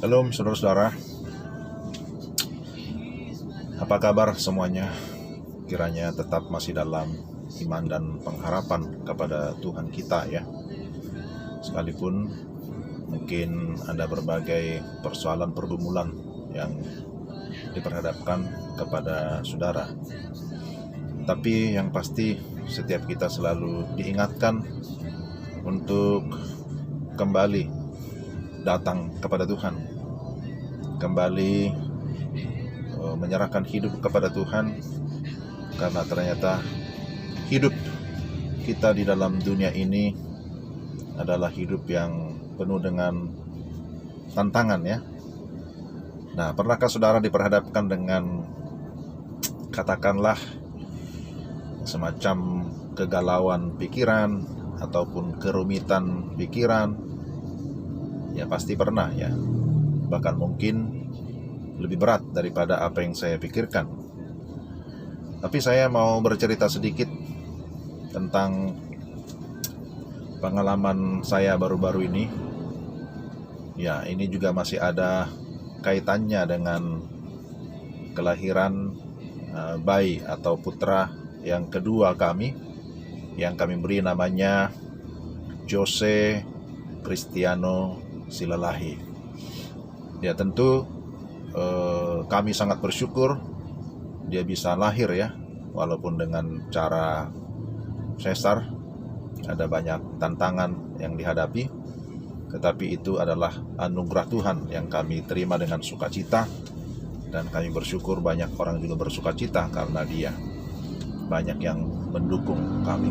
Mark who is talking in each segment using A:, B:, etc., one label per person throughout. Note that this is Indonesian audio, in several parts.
A: Shalom saudara-saudara, apa kabar semuanya? Kiranya tetap masih dalam iman dan pengharapan kepada Tuhan kita ya. Sekalipun mungkin ada berbagai persoalan pergumulan yang diperhadapkan kepada saudara. Tapi yang pasti setiap kita selalu diingatkan untuk kembali datang kepada Tuhan, kembali menyerahkan hidup kepada Tuhan, karena ternyata hidup kita di dalam dunia ini adalah hidup yang penuh dengan tantangan ya. Nah, pernahkah saudara diperhadapkan dengan katakanlah semacam kegalauan pikiran ataupun kerumitan pikiran? Ya pasti pernah ya, bahkan mungkin lebih berat daripada apa yang saya pikirkan. Tapi saya mau bercerita sedikit tentang pengalaman saya baru-baru ini. Ya, ini juga masih ada kaitannya dengan kelahiran bayi atau putra yang kedua kami, yang kami beri namanya Jose Cristiano Silalahi. Ya tentu kami sangat bersyukur dia bisa lahir ya, walaupun dengan cara sesar. Ada banyak tantangan yang dihadapi, tetapi itu adalah anugerah Tuhan yang kami terima dengan sukacita. Dan kami bersyukur banyak orang juga bersukacita karena dia. Banyak yang mendukung kami.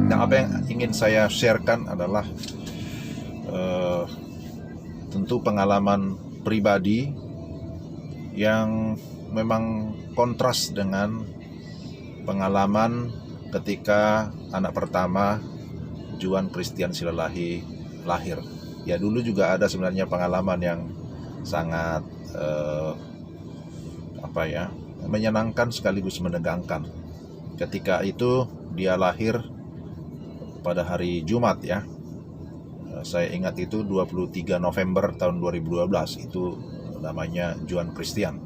A: Nah, apa yang ingin saya sharekan adalah tentu pengalaman pribadi yang memang kontras dengan pengalaman ketika anak pertama Juan Christian Silalahi lahir. Ya dulu juga ada sebenarnya pengalaman yang sangat menyenangkan sekaligus menegangkan. Ketika itu dia lahir pada hari Jumat ya. Saya ingat itu 23 November tahun 2012, itu namanya Juan Christian.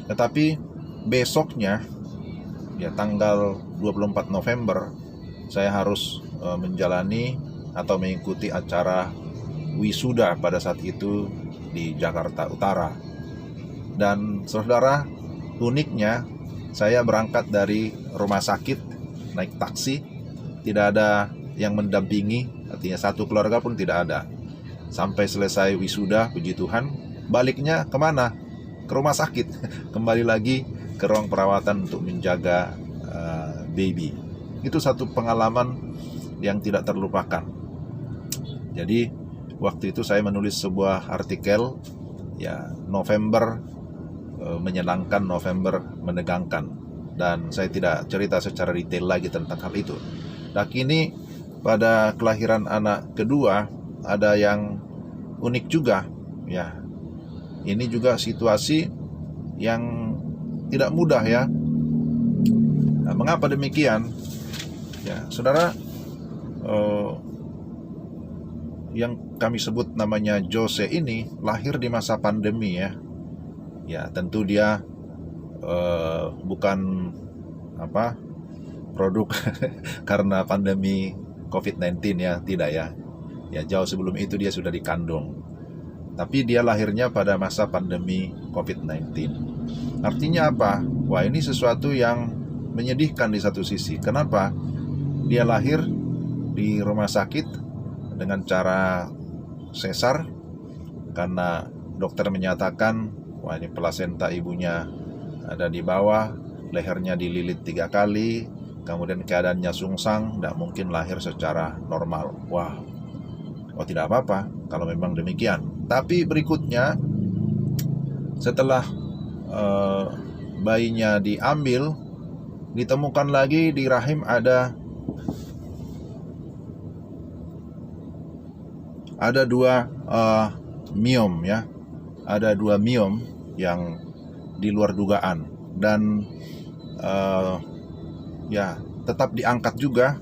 A: Tetapi besoknya ya tanggal 24 November saya harus menjalani atau mengikuti acara wisuda pada saat itu di Jakarta Utara. Dan saudara, uniknya saya berangkat dari rumah sakit naik taksi, tidak ada yang mendampingi, artinya satu keluarga pun tidak ada. Sampai selesai wisuda, puji Tuhan, baliknya kemana? Ke rumah sakit, kembali lagi ke ruang perawatan untuk menjaga baby. Itu satu pengalaman yang tidak terlupakan. Jadi waktu itu saya menulis sebuah artikel ya, November menyenangkan, November menegangkan, dan saya tidak cerita secara detail lagi tentang hal itu. Nah kini pada kelahiran anak kedua ada yang unik juga ya. Ini juga situasi yang tidak mudah ya. Nah, mengapa demikian? Ya, saudara, yang kami sebut namanya Jose ini lahir di masa pandemi ya. Ya, tentu dia bukan produk karena pandemi COVID-19 ya, tidak ya. Ya jauh sebelum itu dia sudah dikandung. Tapi dia lahirnya pada masa pandemi COVID-19. Artinya apa? Wah, ini sesuatu yang menyedihkan di satu sisi. Kenapa? Dia lahir di rumah sakit dengan cara sesar karena dokter menyatakan, wah ini plasenta ibunya ada di bawah, lehernya dililit 3 kali, kemudian keadaannya sungsang, tidak mungkin lahir secara normal. Wah, tidak apa-apa kalau memang demikian. Tapi berikutnya, setelah bayinya diambil, ditemukan lagi di rahim ada 2 miom ya, ada 2 miom yang di luar dugaan, dan ya tetap diangkat juga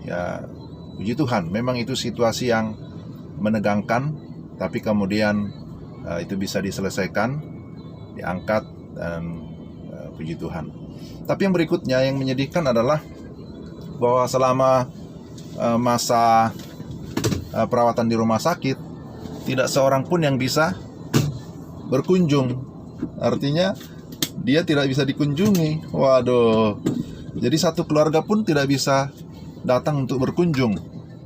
A: ya. Puji Tuhan, memang itu situasi yang menegangkan, tapi kemudian itu bisa diselesaikan, diangkat, dan puji Tuhan. Tapi yang berikutnya yang menyedihkan adalah bahwa selama masa perawatan di rumah sakit, tidak seorang pun yang bisa berkunjung. Artinya dia tidak bisa dikunjungi. Waduh. Jadi satu keluarga pun tidak bisa datang untuk berkunjung.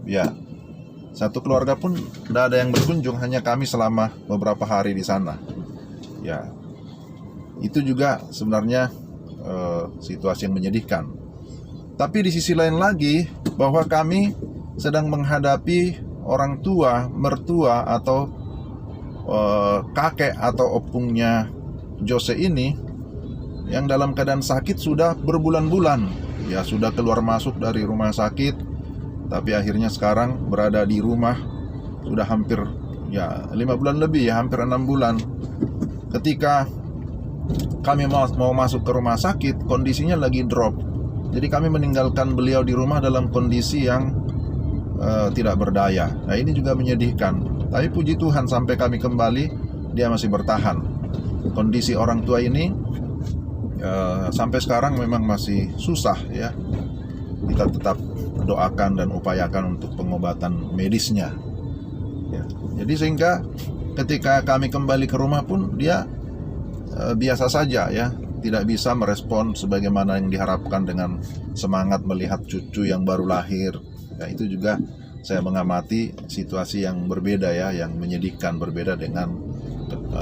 A: Ya. Satu keluarga pun tidak ada yang berkunjung, hanya kami selama beberapa hari di sana. Ya. Itu juga sebenarnya situasi yang menyedihkan. Tapi di sisi lain lagi, bahwa kami sedang menghadapi orang tua, mertua, atau kakek atau opungnya Jose ini yang dalam keadaan sakit sudah berbulan-bulan. Ya, sudah keluar masuk dari rumah sakit, tapi akhirnya sekarang berada di rumah sudah hampir 5 bulan lebih, ya hampir 6 bulan. Ketika kami mau masuk ke rumah sakit, kondisinya lagi drop. Jadi kami meninggalkan beliau di rumah dalam kondisi yang tidak berdaya. Nah, ini juga menyedihkan. Tapi puji Tuhan, sampai kami kembali, dia masih bertahan. Kondisi orang tua ini sampai sekarang memang masih susah, ya. Kita tetap doakan dan upayakan untuk pengobatan medisnya, ya. Jadi sehingga ketika kami kembali ke rumah pun dia biasa saja, ya, tidak bisa merespon sebagaimana yang diharapkan dengan semangat melihat cucu yang baru lahir. Ya, itu juga saya mengamati situasi yang berbeda, ya, yang menyedihkan, berbeda dengan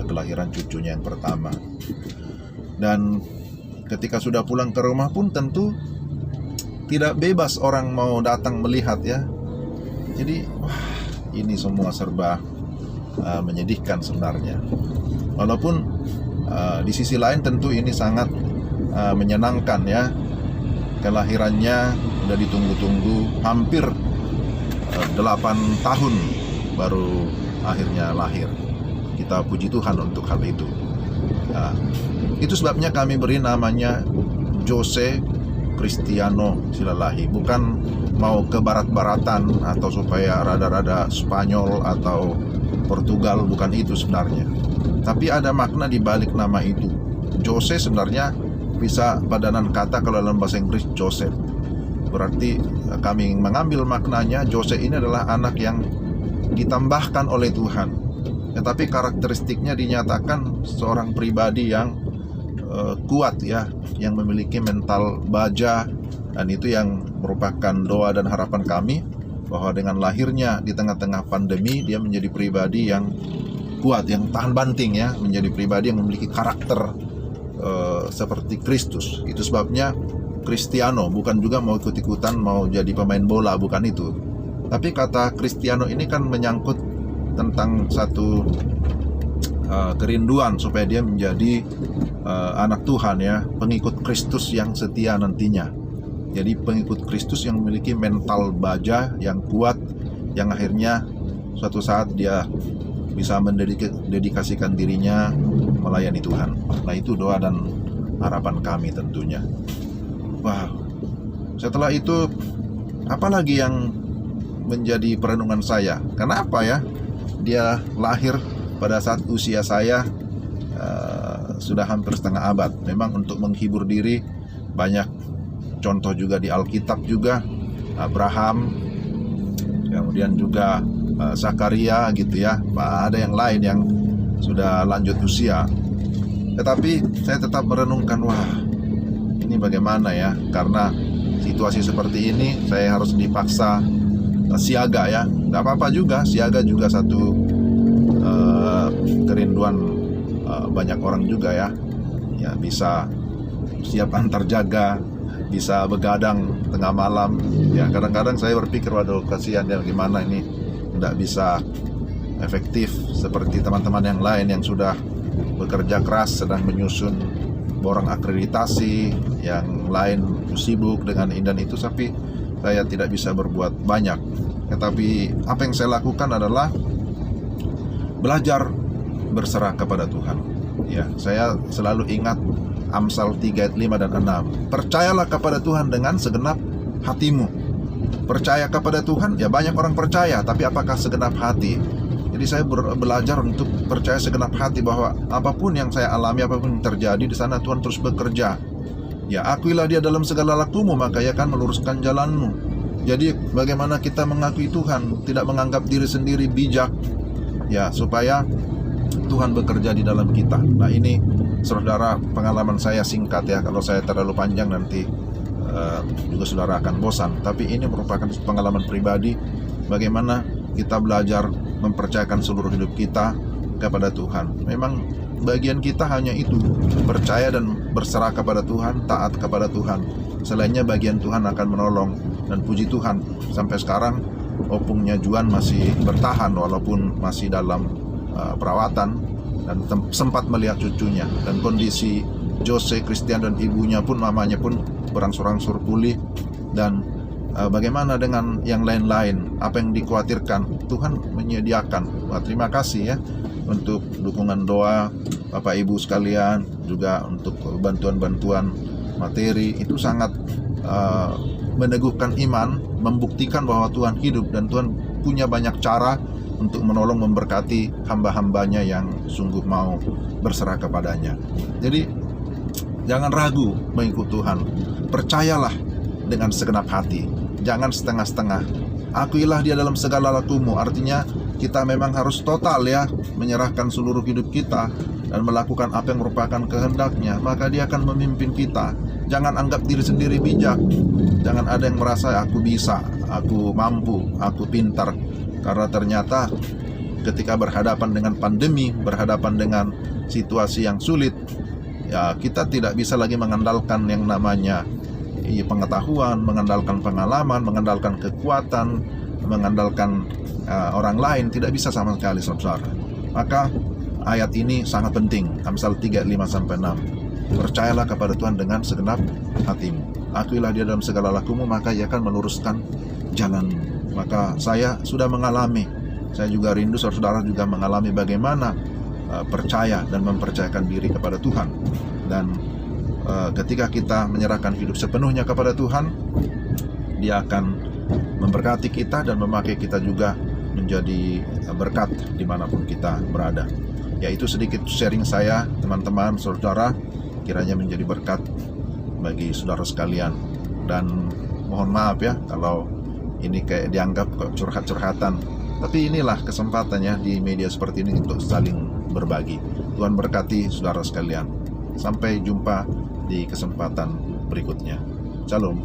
A: kelahiran cucunya yang pertama. Dan ketika sudah pulang ke rumah pun tentu tidak bebas orang mau datang melihat, ya. Jadi ini semua serba menyedihkan sebenarnya. Walaupun di sisi lain tentu ini sangat menyenangkan, ya. Kelahirannya sudah ditunggu-tunggu hampir 8 tahun baru akhirnya lahir. Kita puji Tuhan untuk hal itu. Nah, itu sebabnya kami beri namanya Jose Cristiano Silalahi. Bukan mau ke barat-baratan atau supaya rada-rada Spanyol atau Portugal, bukan itu sebenarnya. Tapi ada makna di balik nama itu. Jose sebenarnya bisa padanan kata kalau dalam bahasa Inggris Joseph. Berarti kami mengambil maknanya, Jose ini adalah anak yang ditambahkan oleh Tuhan. Tetapi karakteristiknya dinyatakan seorang pribadi yang kuat, ya, yang memiliki mental baja. Dan itu yang merupakan doa dan harapan kami, bahwa dengan lahirnya di tengah-tengah pandemi, dia menjadi pribadi yang kuat, yang tahan banting, ya, menjadi pribadi yang memiliki karakter seperti Kristus. Itu sebabnya Cristiano, bukan juga mau ikut-ikutan mau jadi pemain bola, bukan itu. Tapi kata Cristiano ini kan menyangkut tentang satu kerinduan supaya dia menjadi anak Tuhan, ya, pengikut Kristus yang setia nantinya. Jadi pengikut Kristus yang memiliki mental baja yang kuat, yang akhirnya suatu saat dia bisa mendedikasikan dirinya melayani Tuhan. Nah, itu doa dan harapan kami tentunya. Wow. Setelah itu, apalagi yang menjadi perenungan saya? Kenapa, ya, dia lahir pada saat usia saya sudah hampir setengah abad. Memang untuk menghibur diri, banyak contoh juga di Alkitab juga. Abraham, kemudian juga Zakaria, gitu, ya. Ada yang lain yang sudah lanjut usia. Tetapi saya tetap merenungkan, wah, ini bagaimana, ya? Karena situasi seperti ini saya harus dipaksa siaga, ya. Gak apa-apa juga, siaga juga satu kerinduan banyak orang juga, ya. Ya, bisa siap antar jaga, bisa begadang tengah malam. Ya, kadang-kadang saya berpikir, waduh, kasihan, ya, gimana ini tidak bisa efektif seperti teman-teman yang lain yang sudah bekerja keras sedang menyusun borang akreditasi, yang lain sibuk dengan ini dan itu, tapi saya tidak bisa berbuat banyak. Tetapi apa yang saya lakukan adalah belajar berserah kepada Tuhan. Ya, saya selalu ingat Amsal 3 ayat 5 dan 6. Percayalah kepada Tuhan dengan segenap hatimu. Percaya kepada Tuhan, ya, banyak orang percaya, tapi apakah segenap hati? Jadi saya belajar untuk percaya segenap hati bahwa apapun yang saya alami, apapun yang terjadi di sana, Tuhan terus bekerja. Ya, akuilah Dia dalam segala lakumu, maka Ia akan meluruskan jalanmu. Jadi bagaimana kita mengakui Tuhan, tidak menganggap diri sendiri bijak, ya, supaya Tuhan bekerja di dalam kita. Nah, ini saudara pengalaman saya singkat ya. Kalau saya terlalu panjang nanti juga saudara akan bosan. Tapi ini merupakan pengalaman pribadi bagaimana kita belajar mempercayakan seluruh hidup kita kepada Tuhan. Memang bagian kita hanya itu, percaya dan berserah kepada Tuhan, taat kepada Tuhan. Selainnya bagian Tuhan akan menolong. Dan puji Tuhan, sampai sekarang opungnya Juan masih bertahan walaupun masih dalam perawatan, dan sempat melihat cucunya. Dan kondisi Jose, Christian dan ibunya pun, mamanya pun berangsur-angsur pulih. Dan bagaimana dengan yang lain-lain, apa yang dikhawatirkan, Tuhan menyediakan. Wah, terima kasih ya untuk dukungan doa Bapak Ibu sekalian, juga untuk bantuan-bantuan materi. Itu sangat meneguhkan iman, membuktikan bahwa Tuhan hidup dan Tuhan punya banyak cara untuk menolong, memberkati hamba-hambanya yang sungguh mau berserah kepadanya. Jadi jangan ragu mengikut Tuhan, percayalah dengan segenap hati, jangan setengah-setengah. Akuilah Dia dalam segala lakumu, artinya kita memang harus total ya, menyerahkan seluruh hidup kita dan melakukan apa yang merupakan kehendak-Nya, maka Dia akan memimpin kita. Jangan anggap diri sendiri bijak, jangan ada yang merasa aku bisa, aku mampu, aku pintar. Karena ternyata ketika berhadapan dengan pandemi, berhadapan dengan situasi yang sulit, ya kita tidak bisa lagi mengandalkan yang namanya pengetahuan, mengandalkan pengalaman, mengandalkan kekuatan, mengandalkan orang lain. Tidak bisa sama sekali, saudara. Maka ayat ini sangat penting, Amsal 3:5-6. Percayalah kepada Tuhan dengan segenap hatimu, akuilah Dia dalam segala lakumu, maka Ia akan meluruskan jalanmu. Maka saya sudah mengalami, saya juga rindu saudara juga mengalami bagaimana percaya dan mempercayakan diri kepada Tuhan. Dan ketika kita menyerahkan hidup sepenuhnya kepada Tuhan, Dia akan memberkati kita dan memakai kita juga menjadi berkat dimanapun kita berada. Yaitu sedikit sharing saya, teman-teman, saudara, kiranya menjadi berkat bagi saudara sekalian. Dan mohon maaf ya kalau ini kayak dianggap curhat-curhatan, tapi inilah kesempatannya di media seperti ini untuk saling berbagi. Tuhan berkati saudara sekalian. Sampai jumpa di kesempatan berikutnya. Shalom.